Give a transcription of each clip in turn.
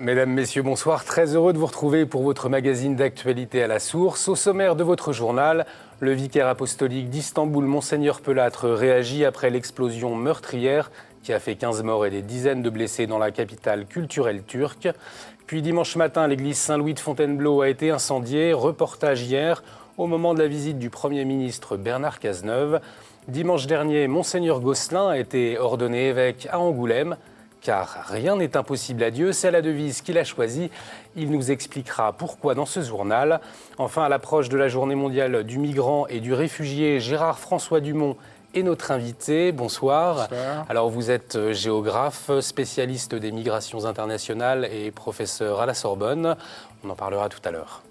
Mesdames, Messieurs, bonsoir. Très heureux de vous retrouver pour votre magazine d'actualité à la source. Au sommaire de votre journal, le vicaire apostolique d'Istanbul, Monseigneur Pelâtre, réagit après l'explosion meurtrière qui a fait 15 morts et des dizaines de blessés dans la capitale culturelle turque. Puis dimanche matin, l'église Saint-Louis de Fontainebleau a été incendiée. Reportage hier au moment de la visite du Premier ministre Bernard Cazeneuve. Dimanche dernier, Monseigneur Gosselin a été ordonné évêque à Angoulême. Car rien n'est impossible à Dieu, c'est la devise qu'il a choisie. Il nous expliquera pourquoi dans ce journal. Enfin, à l'approche de la journée mondiale du migrant et du réfugié, Gérard-François Dumont est notre invité. Bonsoir. Bonsoir. Alors vous êtes géographe, spécialiste des migrations internationales et professeur à la Sorbonne. On en parlera tout à l'heure.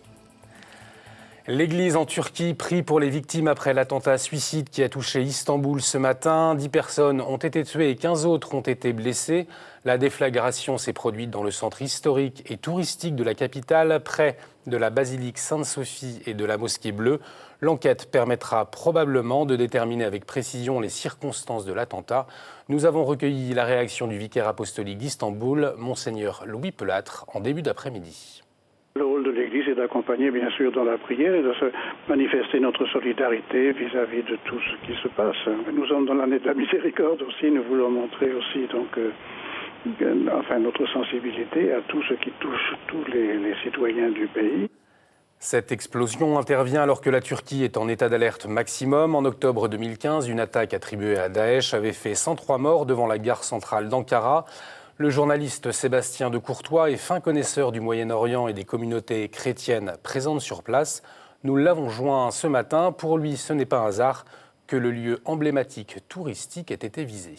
L'Église en Turquie prie pour les victimes après l'attentat suicide qui a touché Istanbul ce matin. 10 personnes ont été tuées et 15 autres ont été blessées. La déflagration s'est produite dans le centre historique et touristique de la capitale, près de la basilique Sainte-Sophie et de la mosquée bleue. L'enquête permettra probablement de déterminer avec précision les circonstances de l'attentat. Nous avons recueilli la réaction du vicaire apostolique d'Istanbul, Monseigneur Louis Pelâtre, en début d'après-midi. Le rôle de l'Église est d'accompagner bien sûr dans la prière et de se manifester notre solidarité vis-à-vis de tout ce qui se passe. Nous sommes dans l'année de la miséricorde aussi, nous voulons montrer aussi notre sensibilité à tout ce qui touche tous les citoyens du pays. Cette explosion intervient alors que la Turquie est en état d'alerte maximum. En octobre 2015, une attaque attribuée à Daesh avait fait 103 morts devant la gare centrale d'Ankara. Le journaliste Sébastien de Courtois est fin connaisseur du Moyen-Orient et des communautés chrétiennes présentes sur place. Nous l'avons joint ce matin. Pour lui, ce n'est pas un hasard que le lieu emblématique touristique ait été visé.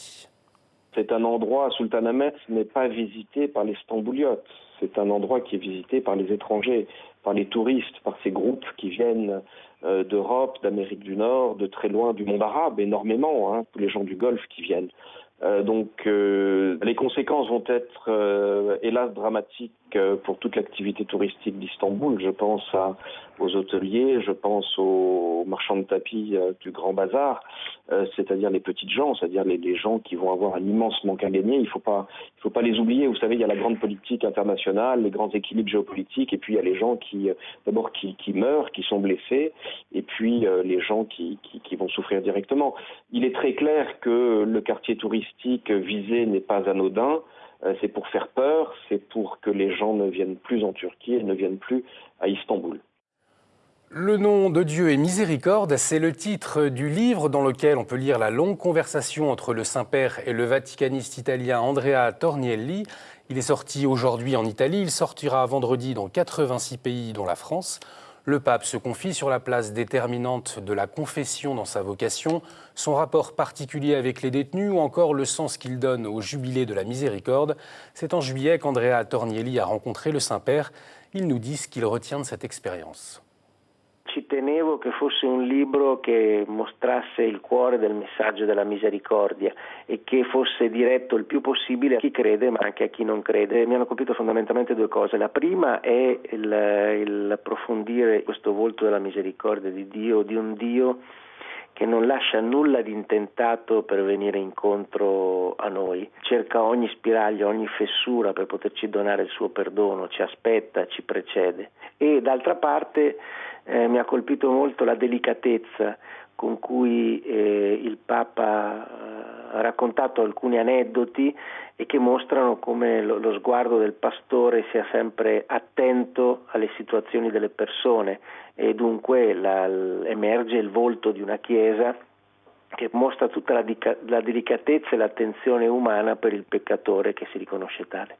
C'est un endroit, Sultanahmet, n'est pas visité par les Stambouliotes. C'est un endroit qui est visité par les étrangers, par les touristes, par ces groupes qui viennent d'Europe, d'Amérique du Nord, de très loin du monde arabe, énormément, tous les gens du Golfe qui viennent. Les conséquences vont être hélas dramatiques pour toute l'activité touristique d'Istanbul. Je pense aux hôteliers, je pense aux marchands de tapis du Grand Bazar, c'est-à-dire les petites gens, c'est-à-dire les gens qui vont avoir un immense manque à gagner. Il faut pas les oublier. Vous savez, il y a la grande politique internationale, les grands équilibres géopolitiques, et puis il y a les gens qui meurent, qui sont blessés, et puis les gens qui vont souffrir directement. Il est très clair que le quartier touristique visé n'est pas anodin. C'est pour faire peur, c'est pour que les gens ne viennent plus en Turquie et ne viennent plus à Istanbul. Le nom de Dieu est miséricorde, c'est le titre du livre dans lequel on peut lire la longue conversation entre le Saint-Père et le vaticaniste italien Andrea Tornielli. Il est sorti aujourd'hui en Italie, il sortira vendredi dans 86 pays dont la France. Le pape se confie sur la place déterminante de la confession dans sa vocation, son rapport particulier avec les détenus ou encore le sens qu'il donne au jubilé de la miséricorde. C'est en juillet qu'Andrea Tornielli a rencontré le Saint-Père. Il nous dit ce qu'il retient de cette expérience. Ci tenevo che fosse un libro che mostrasse il cuore del messaggio della misericordia e che fosse diretto il più possibile a chi crede ma anche a chi non crede. Mi hanno colpito fondamentalmente due cose. La prima è l'approfondire questo volto della misericordia di Dio, di un Dio che non lascia nulla di intentato per venire incontro a noi, cerca ogni spiraglio, ogni fessura per poterci donare il suo perdono, ci aspetta, ci precede. E d'altra parte mi ha colpito molto la delicatezza con cui il Papa ha raccontato alcuni aneddoti e che mostrano come lo sguardo del pastore sia sempre attento alle situazioni delle persone e dunque emerge il volto di una Chiesa che mostra tutta la delicatezza e l'attenzione umana per il peccatore che si riconosce tale.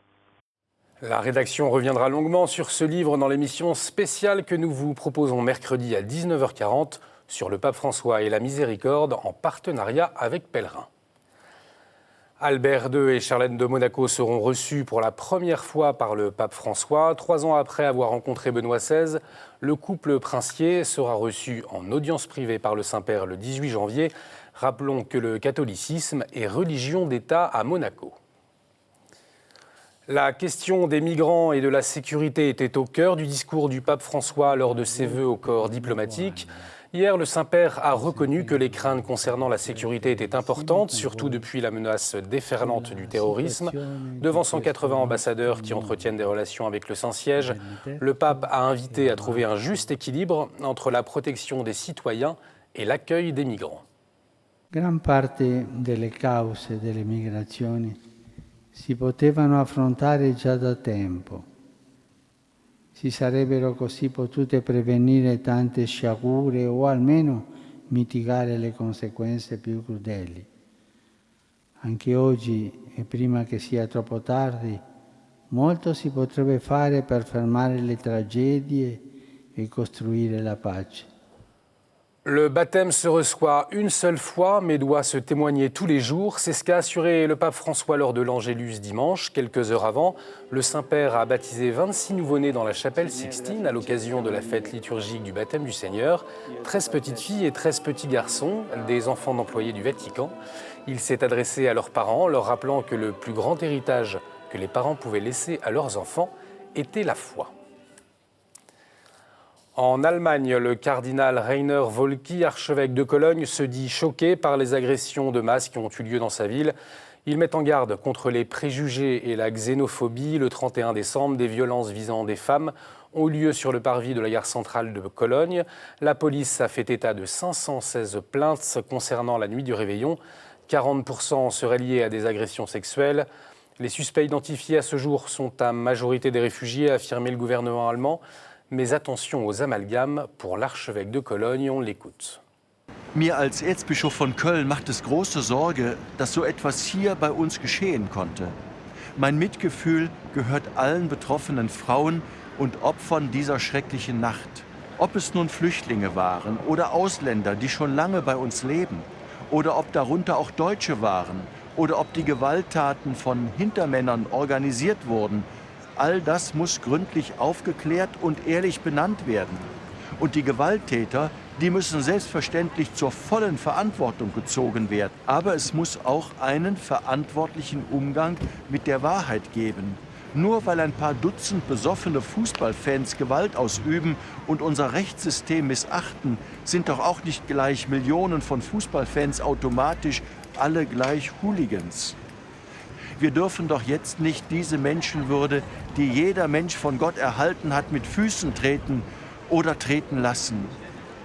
La rédaction reviendra longuement sur ce livre dans l'émission spéciale que nous vous proposons mercredi à 19h40 sur le pape François et la miséricorde en partenariat avec Pèlerin. Albert II et Charlène de Monaco seront reçus pour la première fois par le pape François. 3 ans après avoir rencontré Benoît XVI, le couple princier sera reçu en audience privée par le Saint-Père le 18 janvier. Rappelons que le catholicisme est religion d'État à Monaco. La question des migrants et de la sécurité était au cœur du discours du pape François lors de ses vœux au corps diplomatique. Hier, le Saint-Père a reconnu que les craintes concernant la sécurité étaient importantes, surtout depuis la menace déferlante du terrorisme. Devant 180 ambassadeurs qui entretiennent des relations avec le Saint-Siège, le pape a invité à trouver un juste équilibre entre la protection des citoyens et l'accueil des migrants. Gran parte delle cause delle migrazioni si potevano affrontare già da tempo. Si sarebbero così potute prevenire tante sciagure o almeno mitigare le conseguenze più crudeli. Anche oggi, e prima che sia troppo tardi, molto si potrebbe fare per fermare le tragedie e costruire la pace. Le baptême se reçoit une seule fois, mais doit se témoigner tous les jours. C'est ce qu'a assuré le pape François lors de l'Angélus dimanche. Quelques heures avant, le Saint-Père a baptisé 26 nouveau-nés dans la chapelle Sixtine à l'occasion de la fête liturgique du baptême du Seigneur. 13 petites filles et 13 petits garçons, des enfants d'employés du Vatican. Il s'est adressé à leurs parents, leur rappelant que le plus grand héritage que les parents pouvaient laisser à leurs enfants était la foi. En Allemagne, le cardinal Rainer Wolki, archevêque de Cologne, se dit choqué par les agressions de masse qui ont eu lieu dans sa ville. Il met en garde contre les préjugés et la xénophobie. Le 31 décembre, des violences visant des femmes ont eu lieu sur le parvis de la gare centrale de Cologne. La police a fait état de 516 plaintes concernant la nuit du réveillon. 40% seraient liés à des agressions sexuelles. Les suspects identifiés à ce jour sont à majorité des réfugiés, a affirmé le gouvernement allemand. Mais attention aux amalgames pour l'archevêque de Cologne, on l'écoute. Mir als Erzbischof von Köln macht es große Sorge, dass so etwas hier bei uns geschehen konnte. Mein Mitgefühl gehört allen betroffenen Frauen und Opfern dieser schrecklichen Nacht. Ob es nun Flüchtlinge waren oder Ausländer, die schon lange bei uns leben, oder ob darunter auch Deutsche waren, oder ob die Gewalttaten von Hintermännern organisiert wurden, all das muss gründlich aufgeklärt und ehrlich benannt werden. Und die Gewalttäter, die müssen selbstverständlich zur vollen Verantwortung gezogen werden. Aber es muss auch einen verantwortlichen Umgang mit der Wahrheit geben. Nur weil ein paar Dutzend besoffene Fußballfans Gewalt ausüben und unser Rechtssystem missachten, sind doch auch nicht gleich Millionen von Fußballfans automatisch alle gleich Hooligans. Wir dürfen doch jetzt nicht diese Menschenwürde, die jeder Mensch von Gott erhalten hat, mit Füßen treten oder treten lassen.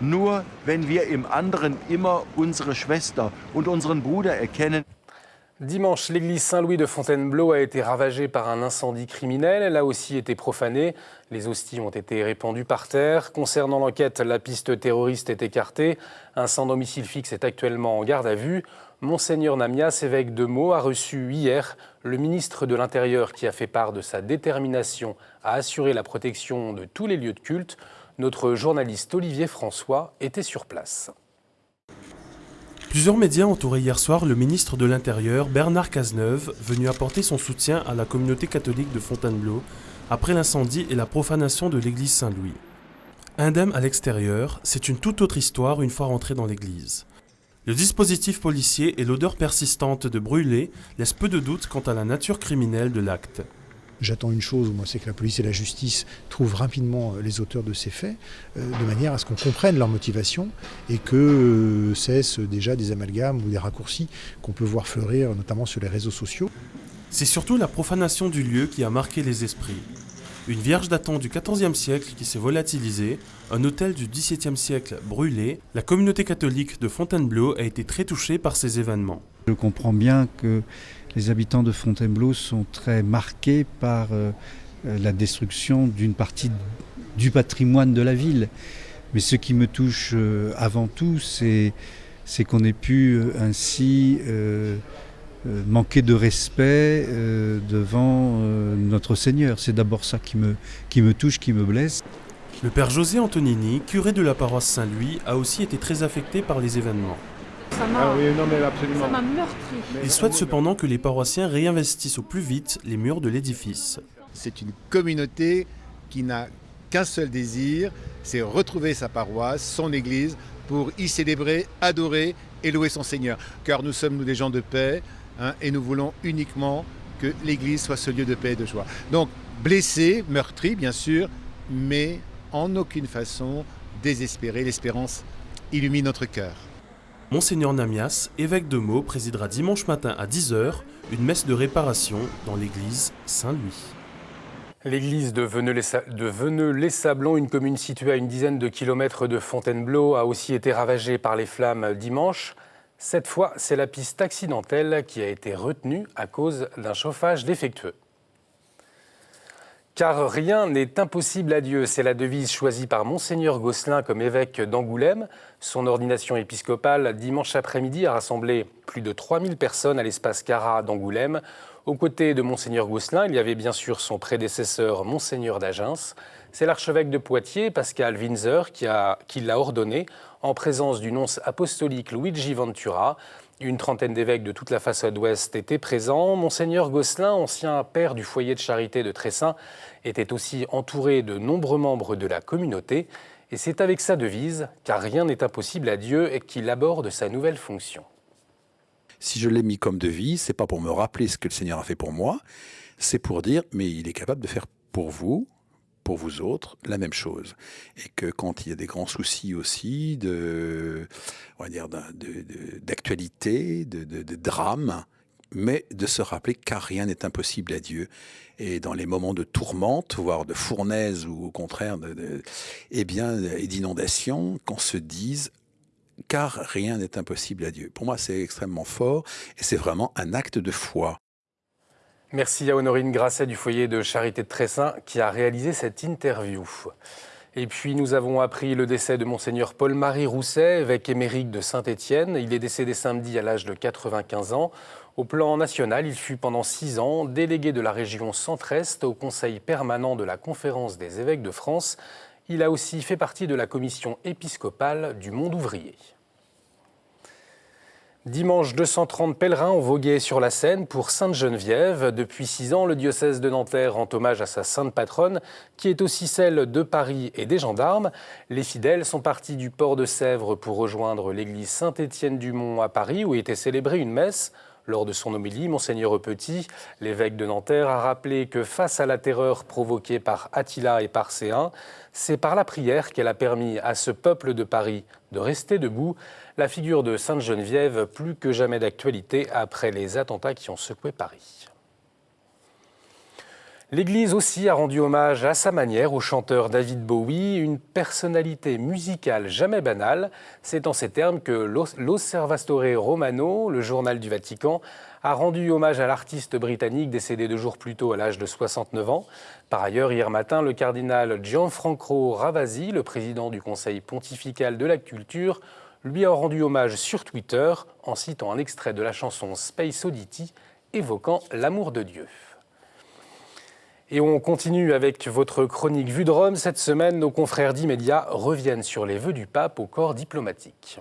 Nur wenn wir im anderen immer unsere Schwester und unseren Bruder erkennen. Dimanche, l'église Saint-Louis de Fontainebleau a été ravagée par un incendie criminel. Elle a aussi été profanée. Les hosties ont été répandues par terre. Concernant l'enquête, la piste terroriste est écartée. Un sans domicile fixe est actuellement en garde à vue. Monseigneur Namias, évêque de Meaux, a reçu hier le ministre de l'Intérieur qui a fait part de sa détermination à assurer la protection de tous les lieux de culte. Notre journaliste Olivier François était sur place. Plusieurs médias ont entouré hier soir le ministre de l'Intérieur, Bernard Cazeneuve, venu apporter son soutien à la communauté catholique de Fontainebleau après l'incendie et la profanation de l'église Saint-Louis. Indemne à l'extérieur, c'est une toute autre histoire une fois rentré dans l'église. Le dispositif policier et l'odeur persistante de brûlé laissent peu de doute quant à la nature criminelle de l'acte. J'attends une chose, moi, c'est que la police et la justice trouvent rapidement les auteurs de ces faits, de manière à ce qu'on comprenne leur motivation et que cessent déjà des amalgames ou des raccourcis qu'on peut voir fleurir, notamment sur les réseaux sociaux. C'est surtout la profanation du lieu qui a marqué les esprits. Une vierge datant du XIVe siècle qui s'est volatilisée, un autel du XVIIe siècle brûlé, la communauté catholique de Fontainebleau a été très touchée par ces événements. Je comprends bien que les habitants de Fontainebleau sont très marqués par la destruction d'une partie du patrimoine de la ville. Mais ce qui me touche avant tout, c'est qu'on ait pu ainsi manquer de respect devant notre Seigneur. C'est d'abord ça qui me touche, qui me blesse. Le père José Antonini, curé de la paroisse Saint-Louis, a aussi été très affecté par les événements. Ça m'a meurtri. Il souhaite cependant que les paroissiens réinvestissent au plus vite les murs de l'édifice. C'est une communauté qui n'a qu'un seul désir, c'est retrouver sa paroisse, son église, pour y célébrer, adorer et louer son Seigneur. Car nous sommes, nous, des gens de paix, et nous voulons uniquement que l'église soit ce lieu de paix et de joie. Donc, blessés, meurtris, bien sûr, mais en aucune façon désespérés. L'espérance illumine notre cœur. Monseigneur Namias, évêque de Meaux, présidera dimanche matin à 10h une messe de réparation dans l'église Saint-Louis. L'église de Veneux-les-Sablons, une commune située à une dizaine de kilomètres de Fontainebleau, a aussi été ravagée par les flammes dimanche. Cette fois, c'est la piste accidentelle qui a été retenue à cause d'un chauffage défectueux. Car rien n'est impossible à Dieu, c'est la devise choisie par Monseigneur Gosselin comme évêque d'Angoulême. Son ordination épiscopale dimanche après-midi a rassemblé plus de 3000 personnes à l'espace Cara d'Angoulême. Aux côtés de Monseigneur Gosselin, il y avait bien sûr son prédécesseur Monseigneur d'Agens. C'est l'archevêque de Poitiers, Pascal Winzer, qui l'a ordonné en présence du nonce apostolique Luigi Ventura. Une trentaine d'évêques de toute la façade ouest étaient présents. Monseigneur Gosselin, ancien père du foyer de charité de Tressin, était aussi entouré de nombreux membres de la communauté. Et c'est avec sa devise, car rien n'est impossible à Dieu, et qu'il aborde sa nouvelle fonction. Si je l'ai mis comme devise, c'est pas pour me rappeler ce que le Seigneur a fait pour moi, c'est pour dire, mais il est capable de faire pour vous autres, la même chose. Et que quand il y a des grands soucis aussi d'actualité, de drame, mais de se rappeler car rien n'est impossible à Dieu. Et dans les moments de tourmente, voire de fournaise, ou au contraire et d'inondation, qu'on se dise car rien n'est impossible à Dieu. Pour moi, c'est extrêmement fort et c'est vraiment un acte de foi. Merci à Honorine Grasset du foyer de charité de Tressin qui a réalisé cette interview. Et puis nous avons appris le décès de Monseigneur Paul-Marie Rousset, évêque émérite de Saint-Étienne. Il est décédé samedi à l'âge de 95 ans. Au plan national, il fut pendant 6 ans délégué de la région Centre-Est au Conseil permanent de la Conférence des évêques de France. Il a aussi fait partie de la commission épiscopale du monde ouvrier. Dimanche, 230 pèlerins ont vogué sur la Seine pour Sainte-Geneviève. Depuis 6 ans, le diocèse de Nanterre rend hommage à sa sainte patronne, qui est aussi celle de Paris et des gendarmes. Les fidèles sont partis du port de Sèvres pour rejoindre l'église Saint-Étienne-du-Mont à Paris, où était célébrée une messe. Lors de son homélie, Monseigneur Petit, l'évêque de Nanterre, a rappelé que face à la terreur provoquée par Attila et par Séun, c'est par la prière qu'elle a permis à ce peuple de Paris de rester debout. La figure de Sainte Geneviève, plus que jamais d'actualité après les attentats qui ont secoué Paris. L'Église aussi a rendu hommage à sa manière au chanteur David Bowie, une personnalité musicale jamais banale. C'est en ces termes que l'Osservatore Romano, le journal du Vatican, a rendu hommage à l'artiste britannique décédé 2 jours plus tôt à l'âge de 69 ans. Par ailleurs, hier matin, le cardinal Gianfranco Ravasi, le président du Conseil pontifical de la culture, lui a rendu hommage sur Twitter en citant un extrait de la chanson Space Oddity évoquant l'amour de Dieu. Et on continue avec votre chronique Vue de Rome. Cette semaine, nos confrères d'Immédiat reviennent sur les vœux du pape au corps diplomatique.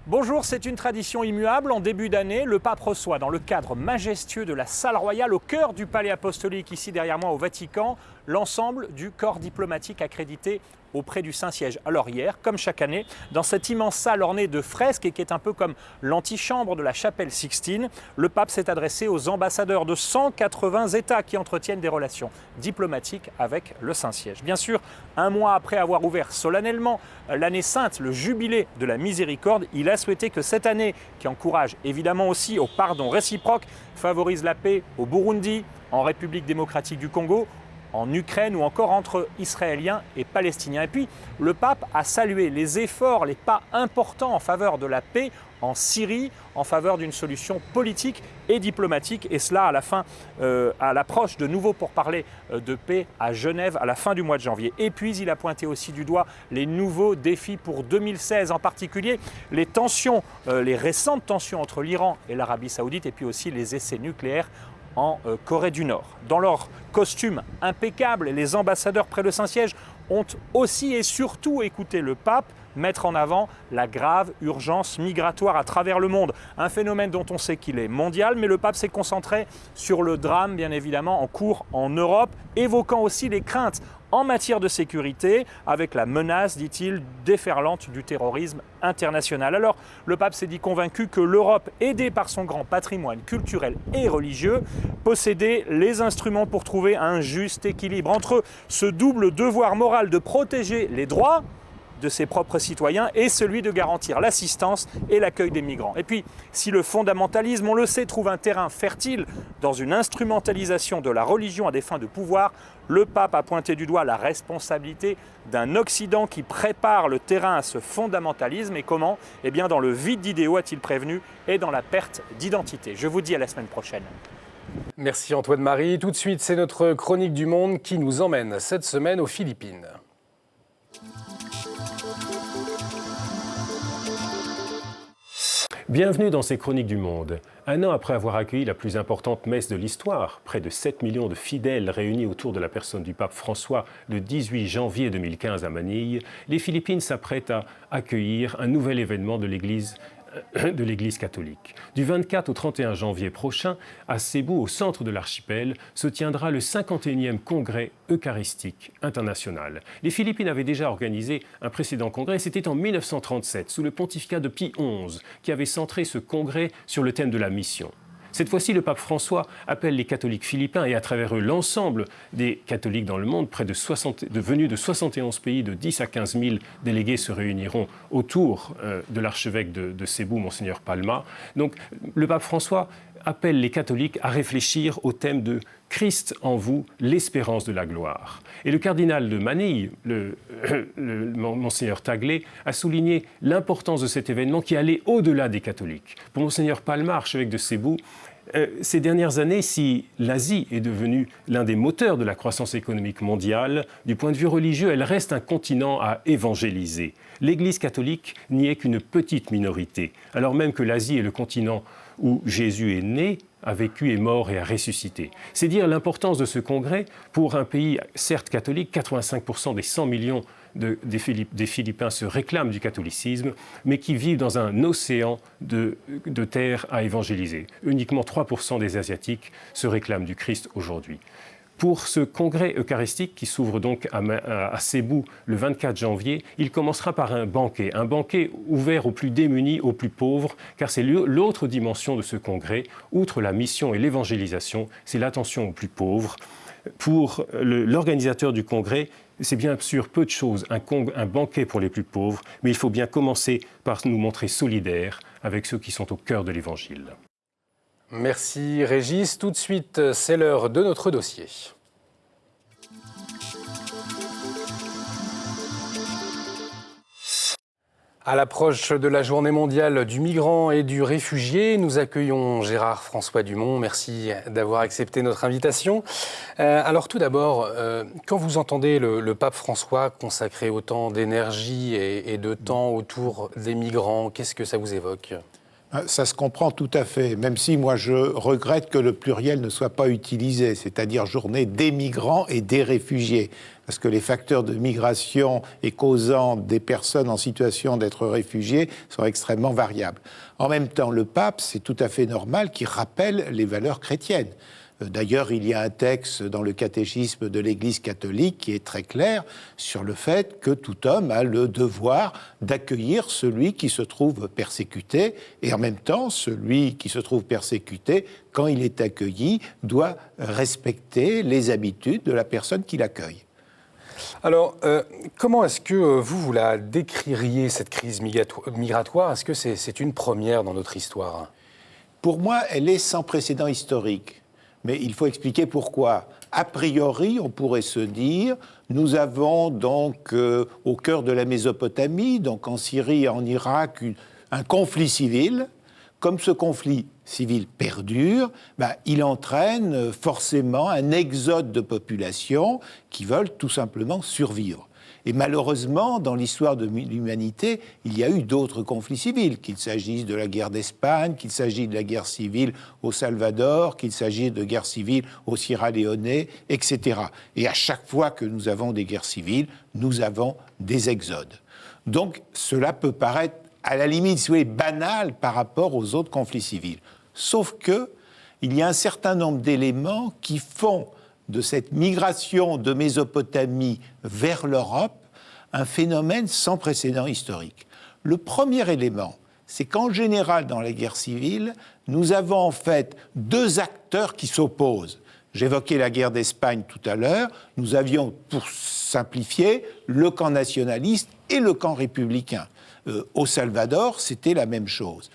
Bonjour, c'est une tradition immuable. En début d'année, le pape reçoit dans le cadre majestueux de la salle royale au cœur du palais apostolique, ici derrière moi au Vatican, l'ensemble du corps diplomatique accrédité auprès du Saint-Siège. Alors hier, comme chaque année, dans cette immense salle ornée de fresques et qui est un peu comme l'antichambre de la chapelle Sixtine, le pape s'est adressé aux ambassadeurs de 180 États qui entretiennent des relations diplomatiques avec le Saint-Siège. Bien sûr, un mois après avoir ouvert solennellement l'année sainte, le jubilé de la miséricorde, il a souhaité que cette année, qui encourage évidemment aussi au pardon réciproque, favorise la paix au Burundi, en République démocratique du Congo, en Ukraine ou encore entre Israéliens et Palestiniens. Et puis, le pape a salué les efforts, les pas importants en faveur de la paix en Syrie, en faveur d'une solution politique et diplomatique, et cela à l'approche de nouveaux pourparlers de paix à Genève à la fin du mois de janvier. Et puis, il a pointé aussi du doigt les nouveaux défis pour 2016, en particulier les tensions, les récentes tensions entre l'Iran et l'Arabie saoudite, et puis aussi les essais nucléaires en Corée du Nord. Dans leur costume impeccable, les ambassadeurs près le Saint-Siège ont aussi et surtout écouté le pape mettre en avant la grave urgence migratoire à travers le monde. Un phénomène dont on sait qu'il est mondial, mais le pape s'est concentré sur le drame, bien évidemment, en cours en Europe, évoquant aussi les craintes en matière de sécurité, avec la menace, dit-il, déferlante du terrorisme international. Alors, le pape s'est dit convaincu que l'Europe, aidée par son grand patrimoine culturel et religieux, possédait les instruments pour trouver trouver un juste équilibre entre ce double devoir moral de protéger les droits de ses propres citoyens et celui de garantir l'assistance et l'accueil des migrants. Et puis, si le fondamentalisme, on le sait, trouve un terrain fertile dans une instrumentalisation de la religion à des fins de pouvoir, le pape a pointé du doigt la responsabilité d'un Occident qui prépare le terrain à ce fondamentalisme. Et comment ? Eh bien, dans le vide d'idéaux, a-t-il prévenu, et dans la perte d'identité. Je vous dis à la semaine prochaine. Merci Antoine-Marie. Tout de suite, c'est notre chronique du monde qui nous emmène cette semaine aux Philippines. Bienvenue dans ces Chroniques du Monde. Un an après avoir accueilli la plus importante messe de l'histoire, près de 7 millions de fidèles réunis autour de la personne du pape François le 18 janvier 2015 à Manille, les Philippines s'apprêtent à accueillir un nouvel événement de l'Église catholique. Du 24 au 31 janvier prochain, à Cebu, au centre de l'archipel, se tiendra le 51e congrès eucharistique international. Les Philippines avaient déjà organisé un précédent congrès, c'était en 1937, sous le pontificat de Pie XI, qui avait centré ce congrès sur le thème de la mission. Cette fois-ci, le pape François appelle les catholiques philippins et à travers eux l'ensemble des catholiques dans le monde, venus de 71 pays, de 10 à 15 000 délégués se réuniront autour de l'archevêque de Cebu, Monseigneur Palma. Donc le pape François appelle les catholiques à réfléchir au thème de Christ en vous, l'espérance de la gloire. Et le cardinal de Manille, Monseigneur Tagle, a souligné l'importance de cet événement qui allait au-delà des catholiques. Pour Monseigneur Palma, archevêque de Cebu, ces dernières années, si l'Asie est devenue l'un des moteurs de la croissance économique mondiale, du point de vue religieux, elle reste un continent à évangéliser. L'Église catholique n'y est qu'une petite minorité, alors même que l'Asie est le continent où Jésus est né, a vécu, est mort et a ressuscité. C'est dire l'importance de ce congrès pour un pays, certes catholique, 85% des 100 millions des Philippins se réclament du catholicisme, mais qui vivent dans un océan de terre à évangéliser. Uniquement 3% des Asiatiques se réclament du Christ aujourd'hui. Pour ce congrès eucharistique qui s'ouvre donc à Cebu le 24 janvier, il commencera par un banquet ouvert aux plus démunis, aux plus pauvres, car c'est l'autre dimension de ce congrès. Outre la mission et l'évangélisation, c'est l'attention aux plus pauvres. Pour l'organisateur du congrès, c'est bien sûr peu de choses, un banquet pour les plus pauvres, mais il faut bien commencer par nous montrer solidaires avec ceux qui sont au cœur de l'Évangile. Merci Régis. Tout de suite, c'est l'heure de notre dossier. À l'approche de la journée mondiale du migrant et du réfugié, nous accueillons Gérard-François Dumont. Merci d'avoir accepté notre invitation. Alors tout d'abord, quand vous entendez le pape François consacrer autant d'énergie et de temps autour des migrants, qu'est-ce que ça vous évoque ? Ça se comprend tout à fait, même si moi je regrette que le pluriel ne soit pas utilisé, c'est-à-dire journée des migrants et des réfugiés, parce que les facteurs de migration et causant des personnes en situation d'être réfugiés sont extrêmement variables. En même temps, le pape, c'est tout à fait normal qu'il rappelle les valeurs chrétiennes. D'ailleurs, il y a un texte dans le catéchisme de l'Église catholique qui est très clair sur le fait que tout homme a le devoir d'accueillir celui qui se trouve persécuté, et en même temps, celui qui se trouve persécuté, quand il est accueilli, doit respecter les habitudes de la personne qui l'accueille. Alors, comment est-ce que vous la décririez, cette crise migratoire ? Est-ce que c'est une première dans notre histoire ? Pour moi, elle est sans précédent historique. Mais il faut expliquer pourquoi. A priori, on pourrait se dire, nous avons donc au cœur de la Mésopotamie, donc en Syrie et en Irak, un conflit civil. Comme ce conflit civil perdure, il entraîne forcément un exode de populations qui veulent tout simplement survivre. Et malheureusement, dans l'histoire de l'humanité, il y a eu d'autres conflits civils, qu'il s'agisse de la guerre d'Espagne, qu'il s'agisse de la guerre civile au Salvador, qu'il s'agisse de guerre civile au Sierra Leone, etc. Et à chaque fois que nous avons des guerres civiles, nous avons des exodes. Donc cela peut paraître, à la limite, si vous voulez, banal par rapport aux autres conflits civils. Sauf que il y a un certain nombre d'éléments qui font de cette migration de Mésopotamie vers l'Europe un phénomène sans précédent historique. Le premier élément, c'est qu'en général, dans la guerre civile, nous avons en fait deux acteurs qui s'opposent. J'évoquais la guerre d'Espagne tout à l'heure. Nous avions, pour simplifier, le camp nationaliste et le camp républicain. Au Salvador, c'était la même chose.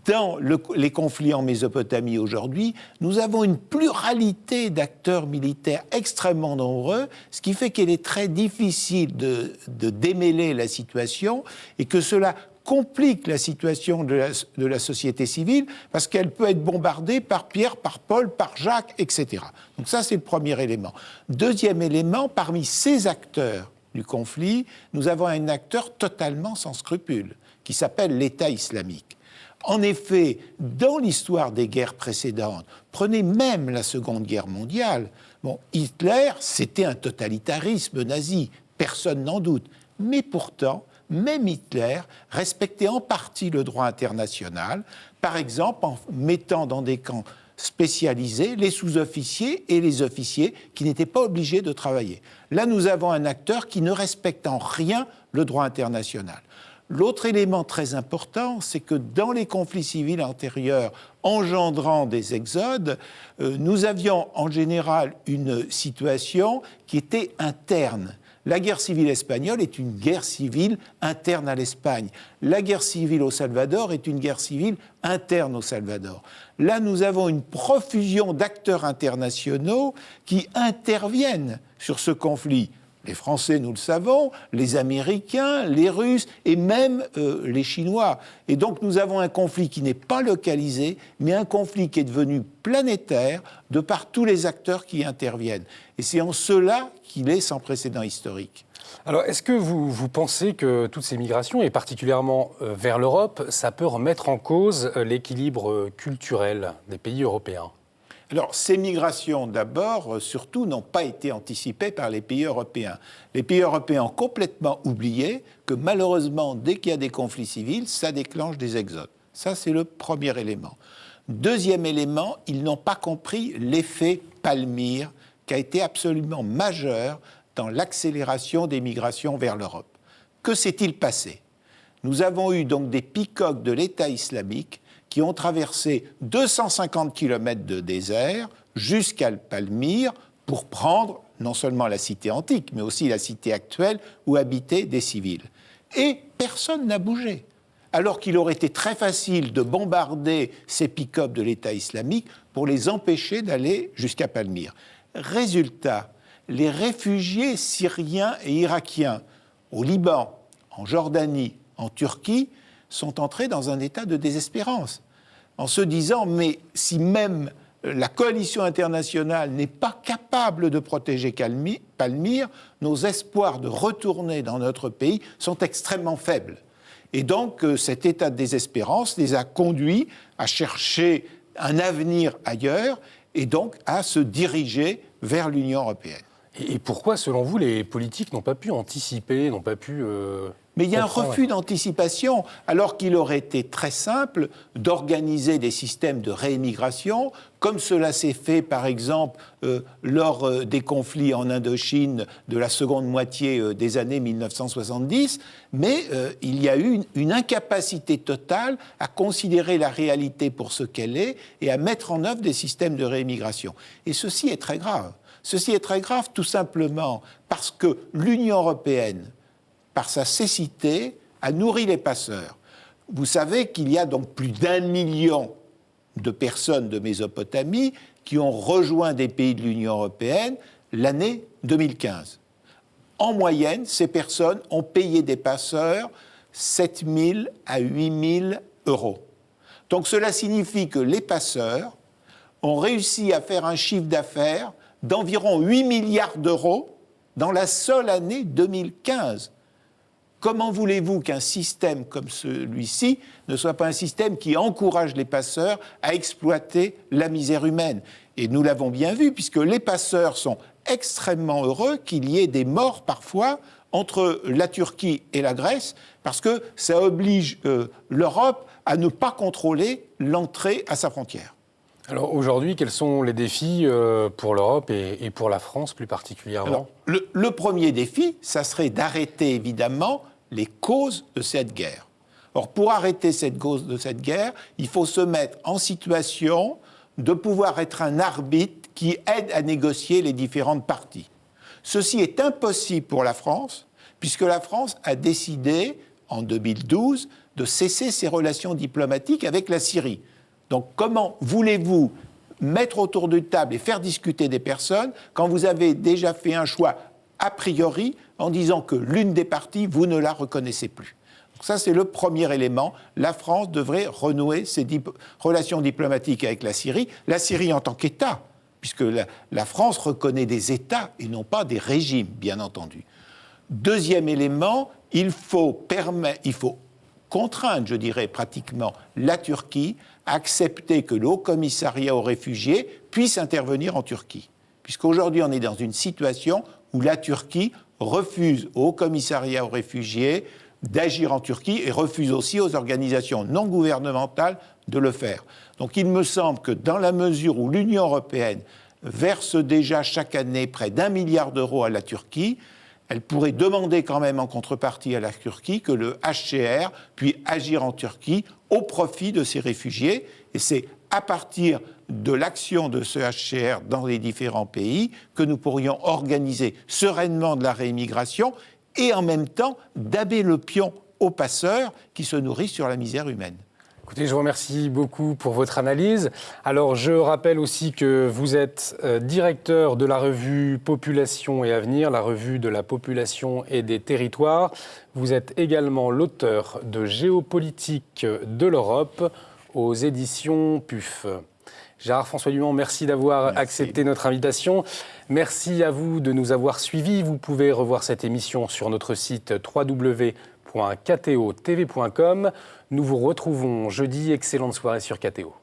Dans les conflits en Mésopotamie aujourd'hui, nous avons une pluralité d'acteurs militaires extrêmement nombreux, ce qui fait qu'il est très difficile de démêler la situation et que cela complique la situation de la société civile parce qu'elle peut être bombardée par Pierre, par Paul, par Jacques, etc. Donc ça, c'est le premier élément. Deuxième élément, parmi ces acteurs du conflit, nous avons un acteur totalement sans scrupules qui s'appelle l'État islamique. En effet, dans l'histoire des guerres précédentes, prenez même la Seconde Guerre mondiale, Hitler, c'était un totalitarisme nazi, personne n'en doute. Mais pourtant, même Hitler respectait en partie le droit international, par exemple en mettant dans des camps spécialisés les sous-officiers et les officiers qui n'étaient pas obligés de travailler. Là, nous avons un acteur qui ne respecte en rien le droit international. L'autre élément très important, c'est que dans les conflits civils antérieurs engendrant des exodes, nous avions en général une situation qui était interne. La guerre civile espagnole est une guerre civile interne à l'Espagne. La guerre civile au Salvador est une guerre civile interne au Salvador. Là, nous avons une profusion d'acteurs internationaux qui interviennent sur ce conflit. Les Français, nous le savons, les Américains, les Russes et même les Chinois. Et donc nous avons un conflit qui n'est pas localisé, mais un conflit qui est devenu planétaire de par tous les acteurs qui interviennent. Et c'est en cela qu'il est sans précédent historique. Alors, est-ce que vous pensez que toutes ces migrations, et particulièrement vers l'Europe, ça peut remettre en cause l'équilibre culturel des pays européens ? Alors, ces migrations, d'abord, surtout, n'ont pas été anticipées par les pays européens. Les pays européens ont complètement oublié que, malheureusement, dès qu'il y a des conflits civils, ça déclenche des exodes. Ça, c'est le premier élément. Deuxième élément, ils n'ont pas compris l'effet Palmyre, qui a été absolument majeur dans l'accélération des migrations vers l'Europe. Que s'est-il passé ? Nous avons eu donc des peacocks de l'État islamique qui ont traversé 250 km de désert jusqu'à Palmyre pour prendre non seulement la cité antique, mais aussi la cité actuelle où habitaient des civils. Et personne n'a bougé. Alors qu'il aurait été très facile de bombarder ces pick-up de l'État islamique pour les empêcher d'aller jusqu'à Palmyre. Résultat, les réfugiés syriens et irakiens au Liban, en Jordanie, en Turquie, sont entrés dans un état de désespérance, en se disant, mais si même la coalition internationale n'est pas capable de protéger Palmyre, nos espoirs de retourner dans notre pays sont extrêmement faibles. Et donc, cet état de désespérance les a conduits à chercher un avenir ailleurs et donc à se diriger vers l'Union européenne. Et pourquoi, selon vous, les politiques n'ont pas pu anticiper, n'ont pas pu... Mais il y a un refus d'anticipation, alors qu'il aurait été très simple d'organiser des systèmes de réémigration, comme cela s'est fait, par exemple, lors des conflits en Indochine de la seconde moitié des années 1970, mais il y a eu une incapacité totale à considérer la réalité pour ce qu'elle est et à mettre en œuvre des systèmes de réémigration. Et ceci est très grave. Ceci est très grave tout simplement parce que l'Union européenne, par sa cécité, a nourri les passeurs. Vous savez qu'il y a donc plus d'1 million de personnes de Mésopotamie qui ont rejoint des pays de l'Union européenne l'année 2015. En moyenne, ces personnes ont payé des passeurs 7 000 à 8 000 euros. Donc cela signifie que les passeurs ont réussi à faire un chiffre d'affaires d'environ 8 milliards d'euros dans la seule année 2015. Comment voulez-vous qu'un système comme celui-ci ne soit pas un système qui encourage les passeurs à exploiter la misère humaine ? Et nous l'avons bien vu, puisque les passeurs sont extrêmement heureux qu'il y ait des morts parfois entre la Turquie et la Grèce, parce que ça oblige l'Europe à ne pas contrôler l'entrée à sa frontière. Alors aujourd'hui, quels sont les défis pour l'Europe et pour la France plus particulièrement ? Alors, le premier défi, ça serait d'arrêter évidemment les causes de cette guerre. Or, pour arrêter cette cause de cette guerre, il faut se mettre en situation de pouvoir être un arbitre qui aident à négocier les différentes parties. Ceci est impossible pour la France, puisque la France a décidé, en 2012, de cesser ses relations diplomatiques avec la Syrie. Donc comment voulez-vous mettre autour d'une table et faire discuter des personnes quand vous avez déjà fait un choix a priori en disant que l'une des parties, vous ne la reconnaissez plus? Donc ça, c'est le premier élément. La France devrait renouer ses relations diplomatiques avec la Syrie en tant qu'État, puisque la France reconnaît des États et non pas des régimes, bien entendu. Deuxième élément, il faut contraindre, je dirais pratiquement, la Turquie à accepter que le Haut-Commissariat aux réfugiés puisse intervenir en Turquie. Puisqu'aujourd'hui, on est dans une situation où la Turquie refuse au Haut-Commissariat aux réfugiés d'agir en Turquie et refuse aussi aux organisations non gouvernementales de le faire. Donc il me semble que dans la mesure où l'Union européenne verse déjà chaque année près d'1 milliard d'euros à la Turquie, elle pourrait demander quand même en contrepartie à la Turquie que le HCR puisse agir en Turquie au profit de ces réfugiés. Et c'est à partir de l'action de ce HCR dans les différents pays que nous pourrions organiser sereinement de la réimmigration et en même temps daber le pion aux passeurs qui se nourrissent sur la misère humaine. Écoutez, je vous remercie beaucoup pour votre analyse. Alors, je rappelle aussi que vous êtes directeur de la revue Population et Avenir, la revue de la population et des territoires. Vous êtes également l'auteur de Géopolitique de l'Europe aux éditions PUF. Gérard-François Dumont, merci d'avoir accepté notre invitation. Merci à vous de nous avoir suivis. Vous pouvez revoir cette émission sur notre site www.ktotv.com. Nous vous retrouvons jeudi. Excellente soirée sur KTO.